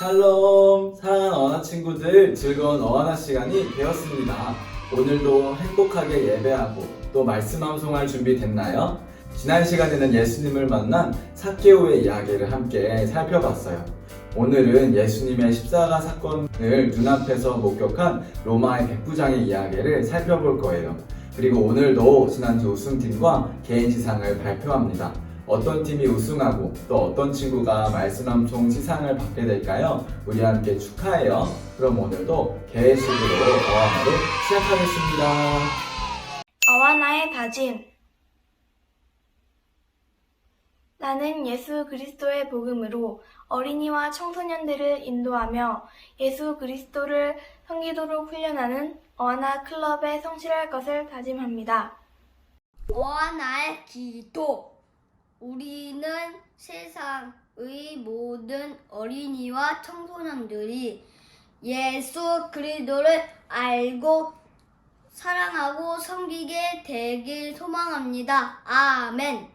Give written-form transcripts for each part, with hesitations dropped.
샬롬! 사랑하는 어하나 친구들, 즐거운 어하나 시간이 되었습니다. 오늘도 행복하게 예배하고 또 말씀 암송할 준비 됐나요? 지난 시간에는 예수님을 만난 삭개오의 이야기를 함께 살펴봤어요. 오늘은 예수님의 십자가 사건을 눈앞에서 목격한 로마의 백부장의 이야기를 살펴볼 거예요. 그리고 오늘도 지난주 우승팀과 개인 시상을 발표합니다. 어떤 팀이 우승하고 또 어떤 친구가 말씀 암송 시상을 받게 될까요? 우리 함께 축하해요. 그럼 오늘도 개회식으로 어하나를 시작하겠습니다. 어하나의 다짐. 나는 예수 그리스도의 복음으로 어린이와 청소년들을 인도하며 예수 그리스도를 섬기도록 훈련하는 어하나 클럽에 성실할 것을 다짐합니다. 어하나의 기도. 우리는 세상의 모든 어린이와 청소년들이 예수 그리스도를 알고 사랑하고 섬기게 되길 소망합니다. 아멘.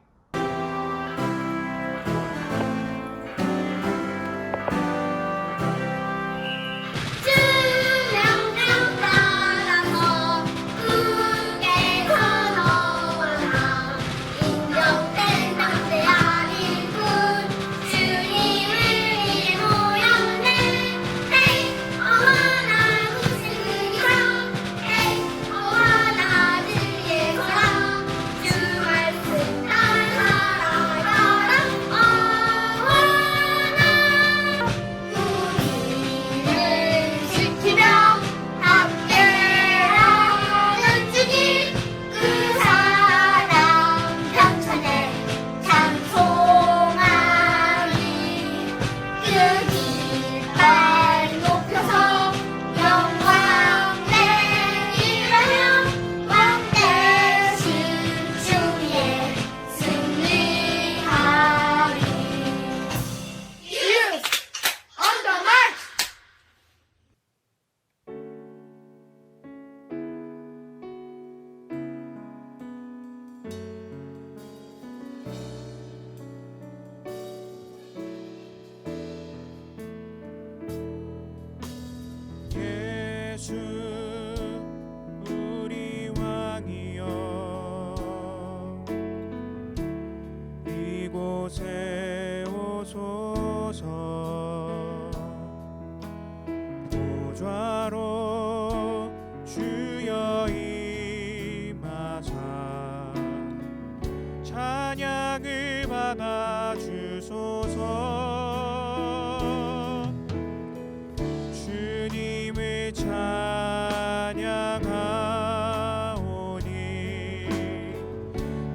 예수 우리 왕이여 이곳에 오소서 보좌로 주여 임하사 찬양을 받아주소서 찬양하오니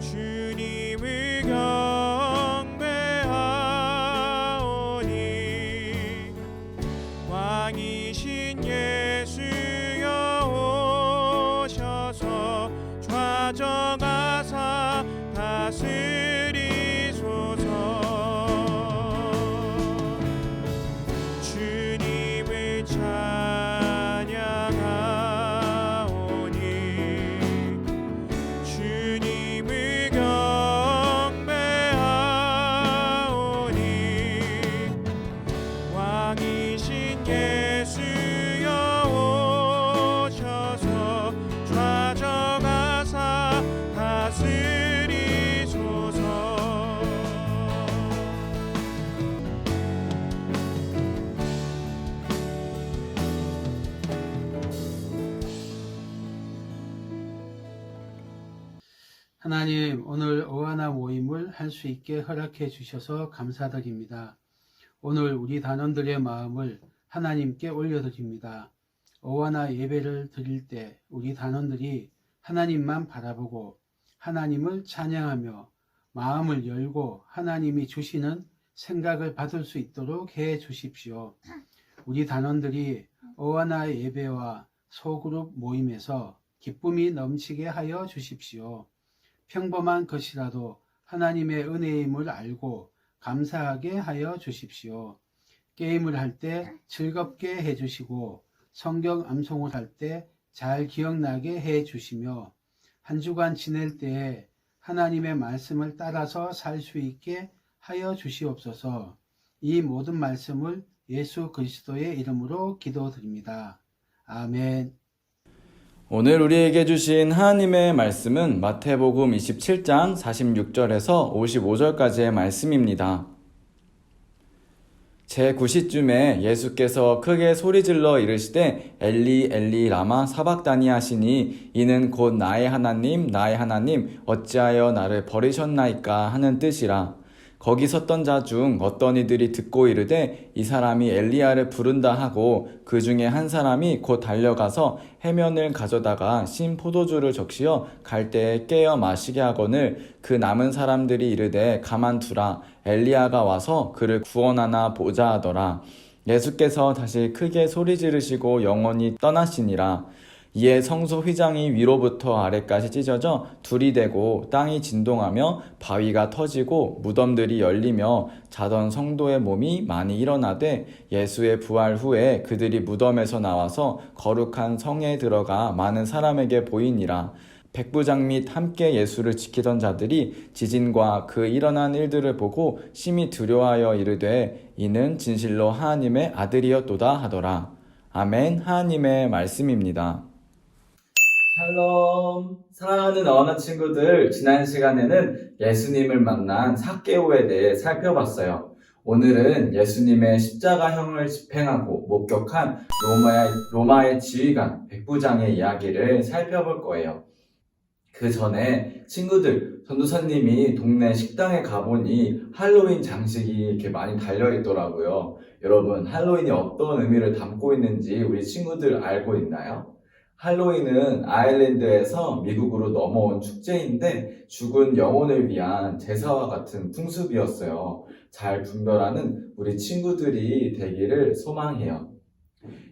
주님을 경배하오니 왕이신 예수여 오셔서 좌정하사 다스리소서 주님을 주님을 경배하오니 왕이신 예수여 오셔서 좌정하사 다스리소서 하나님, 오늘 어하나 모임을 할 수 있게 허락해 주셔서 감사드립니다. 오늘 우리 단원들의 마음을 하나님께 올려드립니다. 어하나 예배를 드릴 때 우리 단원들이 하나님만 바라보고 하나님을 찬양하며 마음을 열고 하나님이 주시는 생각을 받을 수 있도록 해 주십시오. 우리 단원들이 어하나 예배와 소그룹 모임에서 기쁨이 넘치게 하여 주십시오. 평범한 것이라도 하나님의 은혜임을 알고 감사하게 하여 주십시오. 게임을 할 때 즐겁게 해주시고 성경 암송을 할 때 잘 기억나게 해주시며 한 주간 지낼 때에 하나님의 말씀을 따라서 살 수 있게 하여 주시옵소서. 이 모든 말씀을 예수 그리스도의 이름으로 기도드립니다. 아멘. 오늘 우리에게 주신 하나님의 말씀은 마태복음 27장 46절에서 55절까지의 말씀입니다. 제9시쯤에 예수께서 크게 소리질러 이르시되 엘리 엘리 라마 사박다니 하시니 이는 곧 나의 하나님 어찌하여 나를 버리셨나이까 하는 뜻이라. 거기 섰던 자 중 어떤 이들이 듣고 이르되 이 사람이 엘리야를 부른다 하고 그 중에 한 사람이 곧 달려가서 해면을 가져다가 신 포도주를 적시어 갈대에 깨어 마시게 하거늘 그 남은 사람들이 이르되 가만두라 엘리야가 와서 그를 구원하나 보자 하더라. 예수께서 다시 크게 소리 지르시고 영원히 떠나시니라. 이에 성소 휘장이 위로부터 아래까지 찢어져 둘이 되고 땅이 진동하며 바위가 터지고 무덤들이 열리며 자던 성도의 몸이 많이 일어나되 예수의 부활 후에 그들이 무덤에서 나와서 거룩한 성에 들어가 많은 사람에게 보이니라. 백부장 및 함께 예수를 지키던 자들이 지진과 그 일어난 일들을 보고 심히 두려워하여 이르되 이는 진실로 하나님의 아들이었도다 하더라. 아멘. 하나님의 말씀입니다. 샬롬. 사랑하는 어원아 친구들, 지난 시간에는 예수님을 만난 삭개오에 대해 살펴봤어요. 오늘은 예수님의 십자가형을 집행하고 목격한 로마의 지휘관 백부장의 이야기를 살펴볼 거예요. 그 전에 친구들, 전도사님이 동네 식당에 가보니 할로윈 장식이 이렇게 많이 달려있더라고요. 여러분, 할로윈이 어떤 의미를 담고 있는지 우리 친구들 알고 있나요? 할로윈은 아일랜드에서 미국으로 넘어온 축제인데 죽은 영혼을 위한 제사와 같은 풍습이었어요. 잘 분별하는 우리 친구들이 되기를 소망해요.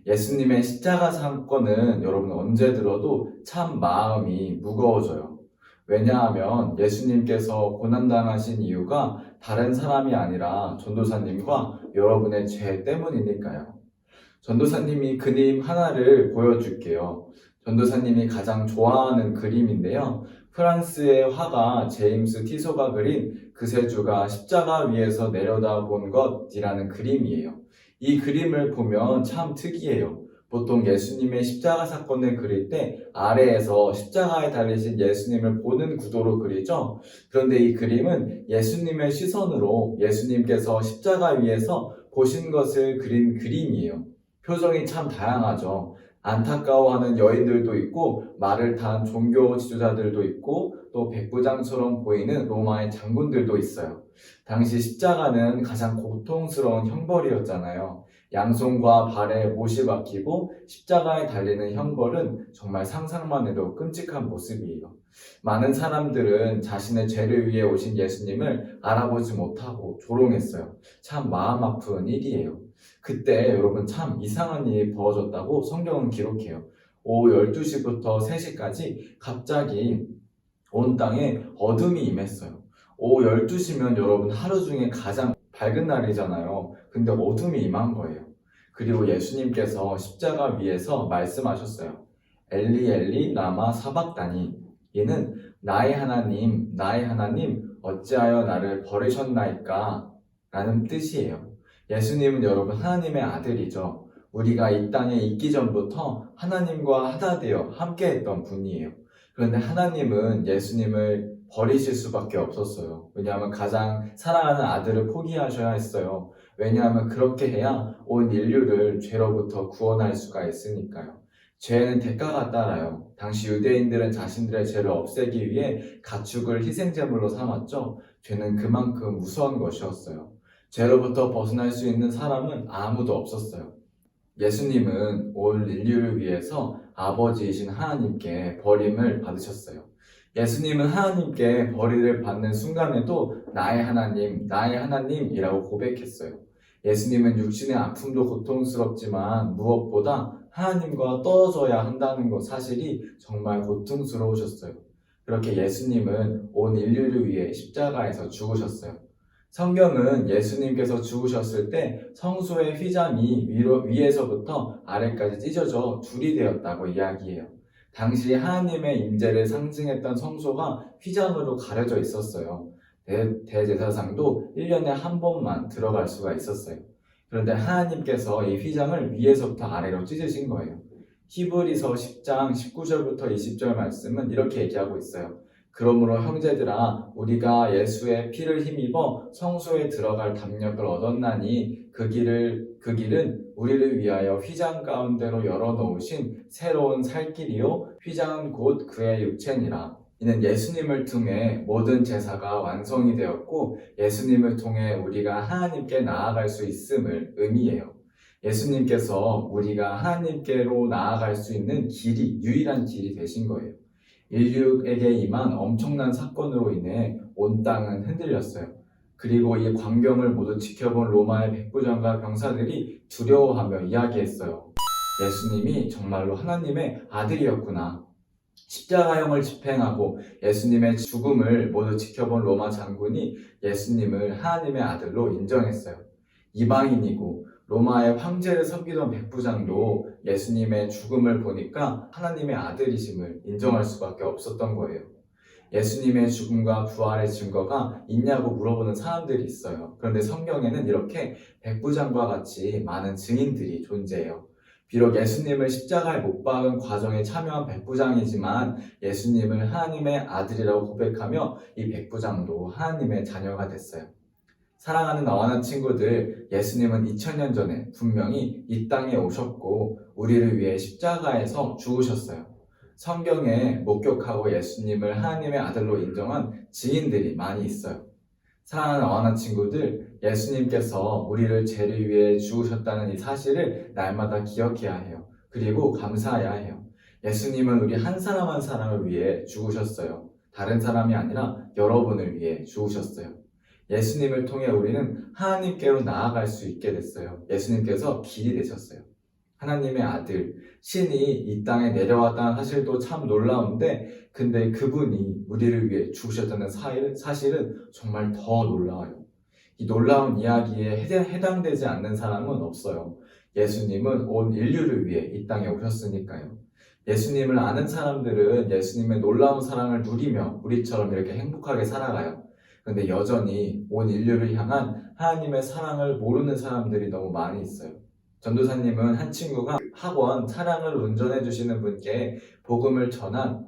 예수님의 십자가 사건은 여러분 언제 들어도 참 마음이 무거워져요. 왜냐하면 예수님께서 고난당하신 이유가 다른 사람이 아니라 전도사님과 여러분의 죄 때문이니까요. 전도사님이 그림 하나를 보여줄게요. 전도사님이 가장 좋아하는 그림인데요. 프랑스의 화가 제임스 티소가 그린 그세주가 십자가 위에서 내려다본 것이라는 그림이에요. 이 그림을 보면 참 특이해요. 보통 예수님의 십자가 사건을 그릴 때 아래에서 십자가에 달리신 예수님을 보는 구도로 그리죠. 그런데 이 그림은 예수님의 시선으로 예수님께서 십자가 위에서 보신 것을 그린 그림이에요. 표정이 참 다양하죠. 안타까워하는 여인들도 있고 말을 탄 종교 지도자들도 있고 또 백부장처럼 보이는 로마의 장군들도 있어요. 당시 십자가는 가장 고통스러운 형벌이었잖아요. 양손과 발에 못이 박히고 십자가에 달리는 형벌은 정말 상상만 해도 끔찍한 모습이에요. 많은 사람들은 자신의 죄를 위해 오신 예수님을 알아보지 못하고 조롱했어요. 참 마음 아픈 일이에요. 그때 여러분 참 이상한 일이 벌어졌다고 성경은 기록해요. 오후 12시부터 3시까지 갑자기 온 땅에 어둠이 임했어요. 오후 12시면 여러분 하루 중에 가장 밝은 날이잖아요. 근데 어둠이 임한 거예요. 그리고 예수님께서 십자가 위에서 말씀하셨어요. 엘리 엘리 라마 사박다니. 이는 나의 하나님 어찌하여 나를 버리셨나이까 라는 뜻이에요. 예수님은 여러분 하나님의 아들이죠. 우리가 이 땅에 있기 전부터 하나님과 하나 되어 함께 했던 분이에요. 그런데 하나님은 예수님을 버리실 수밖에 없었어요. 왜냐하면 가장 사랑하는 아들을 포기하셔야 했어요. 왜냐하면 그렇게 해야 온 인류를 죄로부터 구원할 수가 있으니까요. 죄는 대가가 따라요. 당시 유대인들은 자신들의 죄를 없애기 위해 가축을 희생제물로 삼았죠. 죄는 그만큼 무서운 것이었어요. 죄로부터 벗어날 수 있는 사람은 아무도 없었어요. 예수님은 온 인류를 위해서 아버지이신 하나님께 버림을 받으셨어요. 예수님은 하나님께 버림을 받는 순간에도 나의 하나님이라고 고백했어요. 예수님은 육신의 아픔도 고통스럽지만 무엇보다 하나님과 떨어져야 한다는 것 사실이 정말 고통스러우셨어요. 그렇게 예수님은 온 인류를 위해 십자가에서 죽으셨어요. 성경은 예수님께서 죽으셨을 때 성소의 휘장이 위에서부터 아래까지 찢어져 둘이 되었다고 이야기해요. 당시 하나님의 임재를 상징했던 성소가 휘장으로 가려져 있었어요. 대제사장도 1년에 한 번만 들어갈 수가 있었어요. 그런데 하나님께서 이 휘장을 위에서부터 아래로 찢으신 거예요. 히브리서 10장 19절부터 20절 말씀은 이렇게 얘기하고 있어요. 그러므로 형제들아 우리가 예수의 피를 힘입어 성소에 들어갈 담력을 얻었나니 그 길은 우리를 위하여 휘장 가운데로 열어놓으신 새로운 살 길이요 휘장은 곧 그의 육체니라. 이는 예수님을 통해 모든 제사가 완성이 되었고 예수님을 통해 우리가 하나님께 나아갈 수 있음을 의미해요. 예수님께서 우리가 하나님께로 나아갈 수 있는 길이 유일한 길이 되신 거예요. 인류에게 임한 엄청난 사건으로 인해 온 땅은 흔들렸어요. 그리고 이 광경을 모두 지켜본 로마의 백부장과 병사들이 두려워하며 이야기했어요. 예수님이 정말로 하나님의 아들이었구나. 십자가형을 집행하고 예수님의 죽음을 모두 지켜본 로마 장군이 예수님을 하나님의 아들로 인정했어요. 이방인이고 로마의 황제를 섬기던 백부장도 예수님의 죽음을 보니까 하나님의 아들이심을 인정할 수밖에 없었던 거예요. 예수님의 죽음과 부활의 증거가 있냐고 물어보는 사람들이 있어요. 그런데 성경에는 이렇게 백부장과 같이 많은 증인들이 존재해요. 비록 예수님을 십자가에 못 박은 과정에 참여한 백부장이지만 예수님을 하나님의 아들이라고 고백하며 이 백부장도 하나님의 자녀가 됐어요. 사랑하는 어하나 친구들, 예수님은 2000년 전에 분명히 이 땅에 오셨고 우리를 위해 십자가에서 죽으셨어요. 성경에 목격하고 예수님을 하나님의 아들로 인정한 증인들이 많이 있어요. 사랑하는 어하나 친구들, 예수님께서 우리를 죄를 위해 죽으셨다는 이 사실을 날마다 기억해야 해요. 그리고 감사해야 해요. 예수님은 우리 한 사람 한 사람을 위해 죽으셨어요. 다른 사람이 아니라 여러분을 위해 죽으셨어요. 예수님을 통해 우리는 하나님께로 나아갈 수 있게 됐어요. 예수님께서 길이 되셨어요. 하나님의 아들, 신이 이 땅에 내려왔다는 사실도 참 놀라운데 근데 그분이 우리를 위해 죽으셨다는 사실은 정말 더 놀라워요. 이 놀라운 이야기에 해당되지 않는 사람은 없어요. 예수님은 온 인류를 위해 이 땅에 오셨으니까요. 예수님을 아는 사람들은 예수님의 놀라운 사랑을 누리며 우리처럼 이렇게 행복하게 살아가요. 그런데 여전히 온 인류를 향한 하나님의 사랑을 모르는 사람들이 너무 많이 있어요. 전도사님은 한 친구가 학원 차량을 운전해 주시는 분께 복음을 전한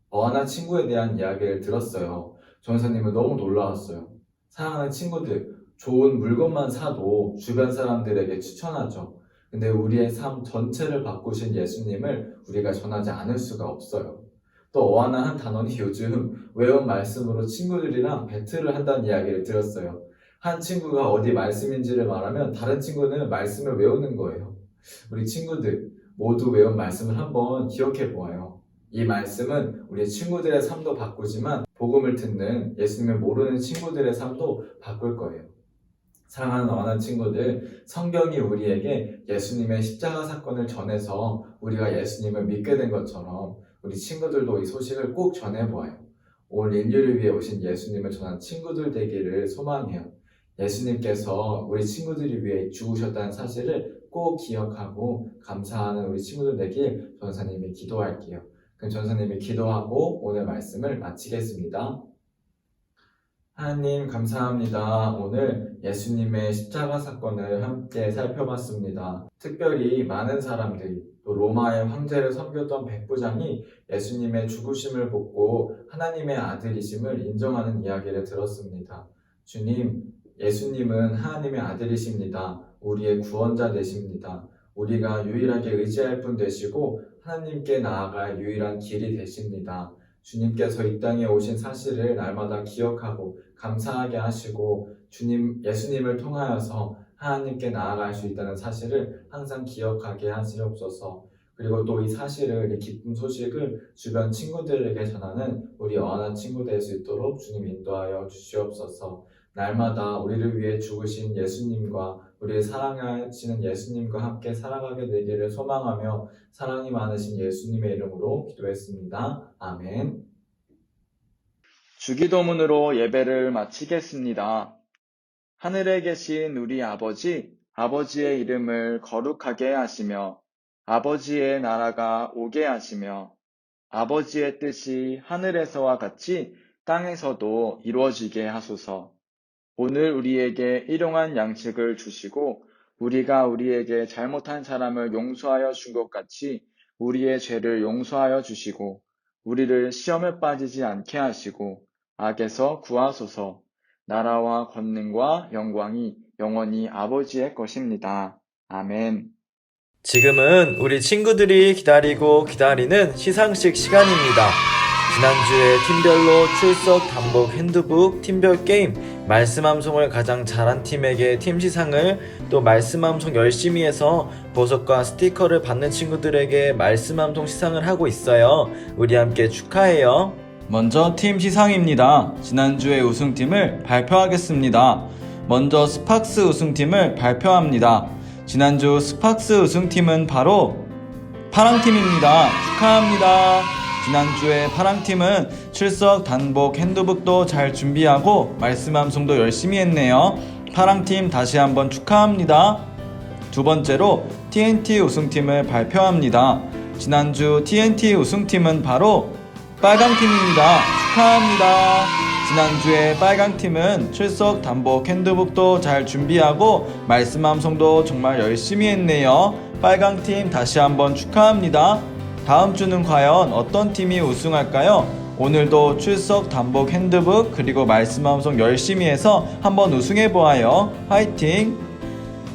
어하나 친구에 대한 이야기를 들었어요. 전도사님은 너무 놀라웠어요. 사랑하는 친구들, 좋은 물건만 사도 주변 사람들에게 추천하죠. 근데 우리의 삶 전체를 바꾸신 예수님을 우리가 전하지 않을 수가 없어요. 또 어하나 한 단원이 요즘 외운 말씀으로 친구들이랑 배틀을 한다는 이야기를 들었어요. 한 친구가 어디 말씀인지를 말하면 다른 친구는 말씀을 외우는 거예요. 우리 친구들 모두 외운 말씀을 한번 기억해 보아요. 이 말씀은 우리 친구들의 삶도 바꾸지만 복음을 듣는 예수님을 모르는 친구들의 삶도 바꿀 거예요. 사랑하는 어하나 친구들, 성경이 우리에게 예수님의 십자가 사건을 전해서 우리가 예수님을 믿게 된 것처럼 우리 친구들도 이 소식을 꼭 전해보아요. 온 인류를 위해 오신 예수님을 전한 친구들 되기를 소망해요. 예수님께서 우리 친구들을 위해 죽으셨다는 사실을 꼭 기억하고 감사하는 우리 친구들 되길 전사님이 기도할게요. 그럼 전사님이 기도하고 오늘 말씀을 마치겠습니다. 하나님 감사합니다. 오늘 예수님의 십자가 사건을 함께 살펴봤습니다. 특별히 많은 사람들이 또 로마의 황제를 섬겼던 백부장이 예수님의 죽으심을 보고 하나님의 아들이심을 인정하는 이야기를 들었습니다. 주님, 예수님은 하나님의 아들이십니다. 우리의 구원자 되십니다. 우리가 유일하게 의지할 분 되시고 하나님께 나아갈 유일한 길이 되십니다. 주님께서 이 땅에 오신 사실을 날마다 기억하고 감사하게 하시고 예수님을 통하여서 하나님께 나아갈 수 있다는 사실을 항상 기억하게 하시옵소서. 그리고 또 이 사실을, 이 기쁜 소식을 주변 친구들에게 전하는 우리 어하나 친구 될 수 있도록 주님 인도하여 주시옵소서. 날마다 우리를 위해 죽으신 예수님과 우리를 사랑하시는 예수님과 함께 살아가게 되기를 소망하며 사랑이 많으신 예수님의 이름으로 기도했습니다. 아멘. 주기도문으로 예배를 마치겠습니다. 하늘에 계신 우리 아버지, 아버지의 이름을 거룩하게 하시며 아버지의 나라가 오게 하시며 아버지의 뜻이 하늘에서와 같이 땅에서도 이루어지게 하소서. 오늘 우리에게 일용할 양식을 주시고 우리가 우리에게 잘못한 사람을 용서하여 준 것 같이 우리의 죄를 용서하여 주시고 우리를 시험에 빠지지 않게 하시고 악에서 구하소서. 나라와 권능과 영광이 영원히 아버지의 것입니다. 아멘. 지금은 우리 친구들이 기다리는 시상식 시간입니다. 지난주에 팀별로 출석, 단복, 핸드북, 팀별 게임, 말씀암송을 가장 잘한 팀에게 팀 시상을, 또 말씀암송 열심히 해서 보석과 스티커를 받는 친구들에게 말씀암송 시상을 하고 있어요. 우리 함께 축하해요. 먼저 팀 시상입니다. 지난주의 우승팀을 발표하겠습니다. 먼저 스팍스 우승팀을 발표합니다. 지난주 스팍스 우승팀은 바로 파랑팀입니다. 축하합니다. 지난주에 파랑팀은 출석, 단복, 핸드북도 잘 준비하고 말씀암송도 열심히 했네요. 파랑팀 다시 한번 축하합니다. 두 번째로 TNT 우승팀을 발표합니다. 지난주 TNT 우승팀은 바로 빨강팀입니다. 축하합니다. 지난주에 빨강팀은 출석, 단복, 핸드북도 잘 준비하고 말씀암송도 정말 열심히 했네요. 빨강팀 다시 한번 축하합니다. 다음 주는 과연 어떤 팀이 우승할까요? 오늘도 출석, 단복, 핸드북 그리고 말씀암송 열심히 해서 한번 우승해보아요. 화이팅!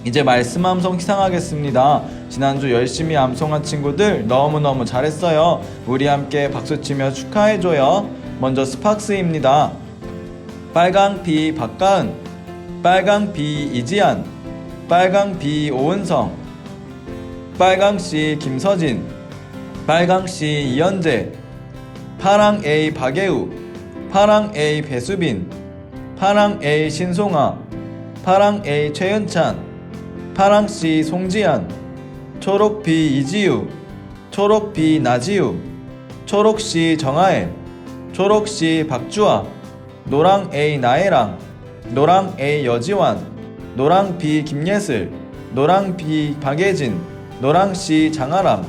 이제 말씀암송 시상하겠습니다. 지난주 열심히 암송한 친구들 너무너무 잘했어요. 우리 함께 박수치며 축하해줘요. 먼저 스팍스입니다. 빨강비 박가은, 빨강비 이지안, 빨강비 오은성, 빨강씨 김서진, 빨강씨 이현재, 파랑 A 박예우, 파랑 A 배수빈, 파랑 A 신송아, 파랑 A 최은찬, 파랑 C 송지안, 초록 B 이지우, 초록 B 나지우, 초록 C 정하엘, 초록 C 박주아, 노랑 A 나혜랑, 노랑 A 여지환, 노랑 B 김예슬, 노랑 B 박예진, 노랑 C 장아람,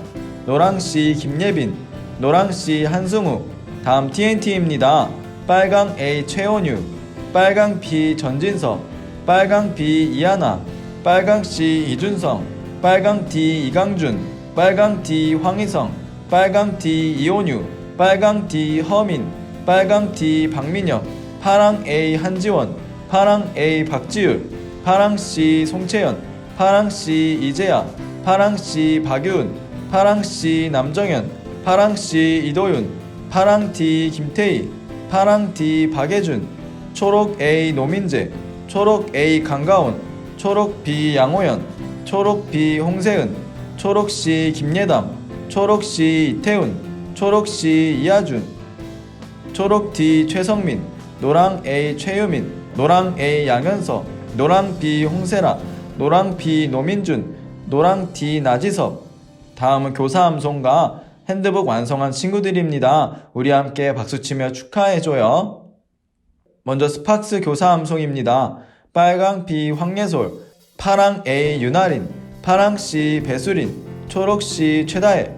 노랑 C 김예빈, 노랑 C 한승우. 다음 TNT입니다. 빨강 A 최원유, 빨강 B 전진석, 빨강 B 이하나, 빨강 C 이준성, 빨강 D 이강준, 빨강 D 황희성, 빨강 D 이온유, 빨강 D 허민, 빨강 D 박민혁, 파랑 A 한지원, 파랑 A 박지율, 파랑 C 송채연, 파랑 C 이재야, 파랑 C 박유은, 파랑 C 남정현, 파랑 C 이도윤, 파랑 D 김태희, 파랑 D 박예준, 초록 A 노민재, 초록 A 강가온, 초록 B 양호연, 초록 B 홍세은, 초록 C 김예담, 초록 C 이태훈, 초록 C 이하준, 초록 D 최성민, 노랑 A 최유민, 노랑 A 양현서, 노랑 B 홍세라, 노랑 B 노민준, 노랑 D 나지섭. 다음은 교사암송과 핸드북 완성한 친구들입니다. 우리 함께 박수치며 축하해줘요. 먼저 스팍스 교사암송입니다. 빨강 B 황예솔, 파랑 A 유나린, 파랑 C 배수린, 초록 C 최다혜.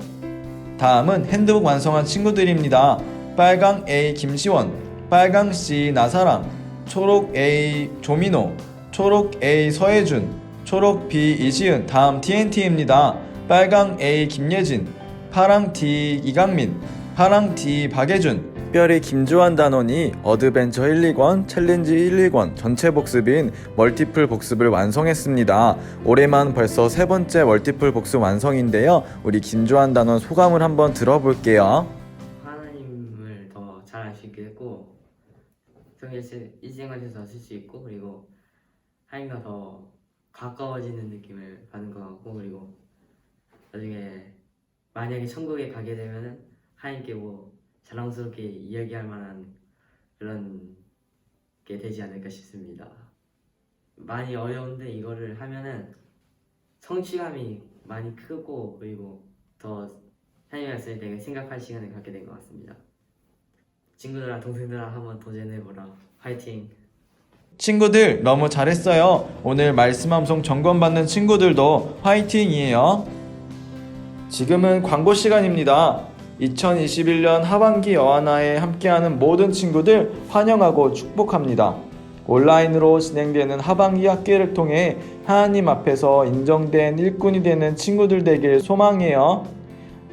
다음은 핸드북 완성한 친구들입니다. 빨강 A 김시원, 빨강 C 나사랑, 초록 A 조민호, 초록 A 서혜준, 초록 B 이지은. 다음 TNT입니다. 빨강 A 김예진, 파랑 D 이강민, 파랑 D 박예준. 특별히 김주환 단원이 어드벤처 1, 2권, 챌린지 1, 2권 전체 복습인 멀티플 복습을 완성했습니다. 올해만 벌써 세 번째 멀티플 복습 완성인데요. 우리 김주환 단원 소감을 한번 들어볼게요. 하나님을 더 잘 알 수 있게 됐고 일생활에서 쓸 수 있고, 그리고 하나님과 더 가까워지는 느낌을 받은 것 같고, 그리고 나중에 만약에 천국에 가게 되면은 하나님께 뭐 자랑스럽게 이야기할 만한 그런 게 되지 않을까 싶습니다. 많이 어려운데 이거를 하면은 성취감이 많이 크고, 그리고 더 하나님 말씀을 내가 생각할 시간을 갖게 된 것 같습니다. 친구들아, 동생들아, 한번 도전해보라. 화이팅! 친구들 너무 잘했어요. 오늘 말씀암송 점검받는 친구들도 화이팅이에요. 지금은 광고 시간입니다. 2021년 하반기 어하나에 함께하는 모든 친구들 환영하고 축복합니다. 온라인으로 진행되는 하반기 학기를 통해 하나님 앞에서 인정된 일꾼이 되는 친구들 되길 소망해요.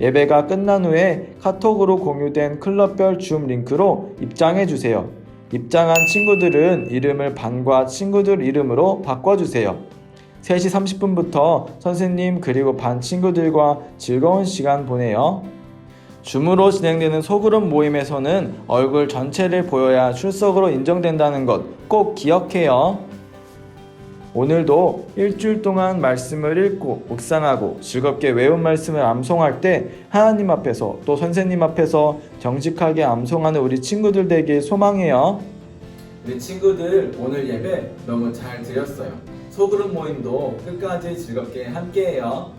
예배가 끝난 후에 카톡으로 공유된 클럽별 줌 링크로 입장해주세요. 입장한 친구들은 이름을 반과 친구들 이름으로 바꿔주세요. 3시 30분부터 선생님 그리고 반 친구들과 즐거운 시간 보내요. 줌으로 진행되는 소그룹 모임에서는 얼굴 전체를 보여야 출석으로 인정된다는 것 꼭 기억해요. 오늘도 일주일 동안 말씀을 읽고 묵상하고 즐겁게 외운 말씀을 암송할 때 하나님 앞에서 또 선생님 앞에서 정직하게 암송하는 우리 친구들 되길 소망해요. 우리 친구들 오늘 예배 너무 잘 드렸어요. 소그룹 모임도 끝까지 즐겁게 함께해요.